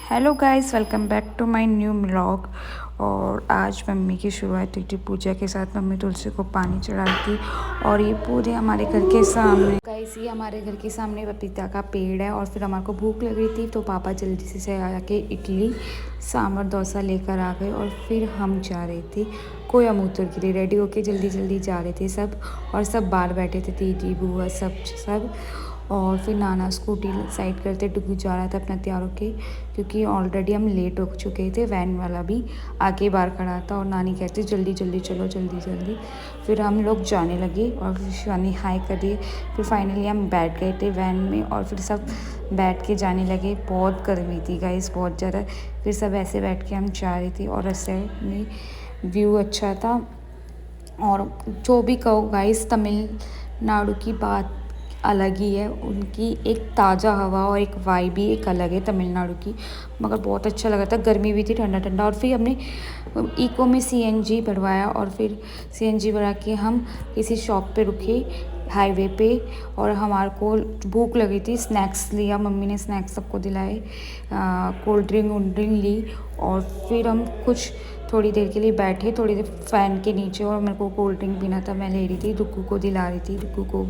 Hello guys, welcome back to my new vlog. और आज mummy की शुरुआत हुई थी पूजा के साथ। मम्मी तुलसी को पानी चढ़ाई थी और ये पूरे हमारे घर के सामने गाइस, ये हमारे घर के सामने पपीता का पेड़ है। और फिर हमारे को भूख लग रही थी तो पापा जल्दी से आके इडली सांभर डोसा लेकर आ गए। और फिर हम जा रहे थे कोयम्बटूर के लिए, रेडी होके जल्दी जल्दी जा रहे थे सब। और सब बाहर बैठे थे, दीदी बुआ सब। और फिर नाना स्कूटी साइड करते डुगू जा रहा था अपना तैयार होके, क्योंकि ऑलरेडी हम लेट हो चुके थे। वैन वाला भी आके बाहर खड़ा था और नानी कहती जल्दी जल्दी चलो, जल्दी जल्दी। फिर हम लोग जाने लगे और फिर शिवानी हाई कर दिए। फिर फाइनली हम बैठ गए थे वैन में और फिर सब बैठ के जाने लगे। बहुत गर्मी थी गाइस, बहुत ज़्यादा। फिर सब ऐसे बैठ के हम जा रहे थे और ऐसे में व्यू अच्छा था। और जो भी कहो गाइस, तमिलनाडु की बात अलग ही है। उनकी एक ताज़ा हवा और एक वाइब भी एक अलग है तमिलनाडु की। मगर बहुत अच्छा लगा था, गर्मी भी थी, ठंडा ठंडा। और फिर हमने इको में सीएनजी भरवाया और फिर सीएनजी भरा के हम किसी शॉप पे रुके हाईवे पे। और हमारे को भूख लगी थी, स्नैक्स लिया, मम्मी ने स्नैक्स सबको दिलाए, कोल्ड ड्रिंक ली। और फिर हम कुछ थोड़ी देर के लिए बैठे, थोड़ी देर फ़ैन के नीचे। और मेरे को कोल्ड ड्रिंक पीना था, मैं ले रही थी, डुग्गू को दिला रही थी, डुग्गू को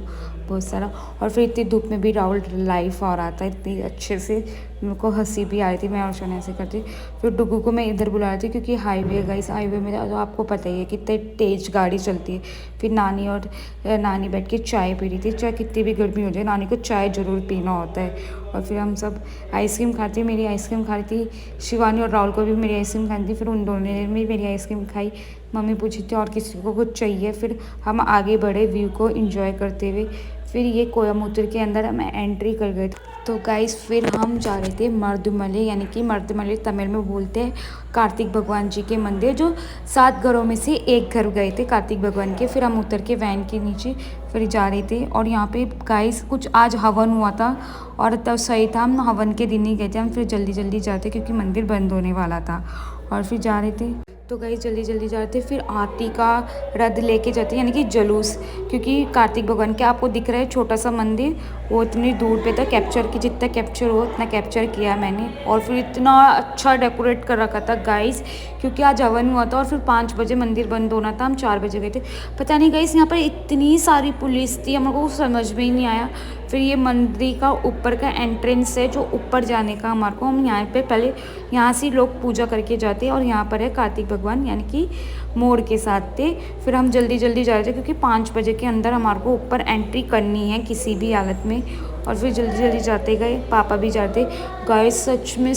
बहुत सारा। और फिर इतनी धूप में भी राहुल लाइव आ रहा था इतनी अच्छे से, मेरे को हंसी भी आ रही थी। मैं और शोना ऐसे करती। फिर डुग्गू को मैं इधर बुला रही थी क्योंकि हाईवे गाइस, हाईवे में तो आपको पता ही है कितनी तेज़ गाड़ी चलती है। फिर नानी बैठ के चाय पी रही थी। चाहे कितनी भी गर्मी हो जाए, नानी को चाय ज़रूर पीना होता है। और फिर हम सब आइसक्रीम खाते, मेरी आइसक्रीम खा रही थी शिवानी, और राहुल को भी मेरी आइसक्रीम खानी थी। फिर उन दोनों ने भी मेरी आइसक्रीम खाई। मम्मी पूछी थी और किसी को कुछ चाहिए। फिर हम आगे बढ़े व्यू को एंजॉय करते हुए। फिर ये कोयम्बटूर के अंदर हम एंट्री कर गए थे। तो गाइस फिर हम जा रहे थे मर्दुमले, यानी कि मर्दुमले तमिल में बोलते हैं कार्तिक भगवान जी के मंदिर, जो 7 घरों में से एक घर गए थे कार्तिक भगवान के। फिर हम उतर के वैन के नीचे फिर जा रहे थे। और यहाँ पे गाइस कुछ आज हवन हुआ था और तब सही था, हम हवन के दिन ही गए थे। हम फिर जल्दी जल्दी जाते क्योंकि मंदिर बंद होने वाला था। और फिर जा रहे थे तो गाइस जल्दी जल्दी जा रहे थे। फिर आरती का रथ लेके जाते, यानी कि जुलूस, क्योंकि कार्तिक भगवान के आपको दिख रहा है छोटा सा मंदिर, वो इतनी दूर पे था। कैप्चर की जितना कैप्चर हो उतना कैप्चर किया मैंने। और फिर इतना अच्छा डेकोरेट कर रखा था गाइस, क्योंकि आज हवन हुआ था। और फिर 5 बजे मंदिर बंद होना था, हम 4 बजे गए थे। पता नहीं गाइस, यहाँ पर इतनी सारी पुलिस थी, हम लोगों को समझ में ही नहीं आया। फिर ये मंदिर का ऊपर का एंट्रेंस है, जो ऊपर जाने का हमारे को, हम यहाँ पे पहले यहाँ से लोग पूजा करके जाते हैं। और यहाँ पर है कार्तिक भगवान, यानी कि मोर के साथ थे। फिर हम जल्दी जल्दी जा रहे थे क्योंकि 5 बजे के अंदर हमारे को ऊपर एंट्री करनी है किसी भी हालत में। और फिर जल्दी जल्दी जाते गए, पापा भी जाते। गाइस सच में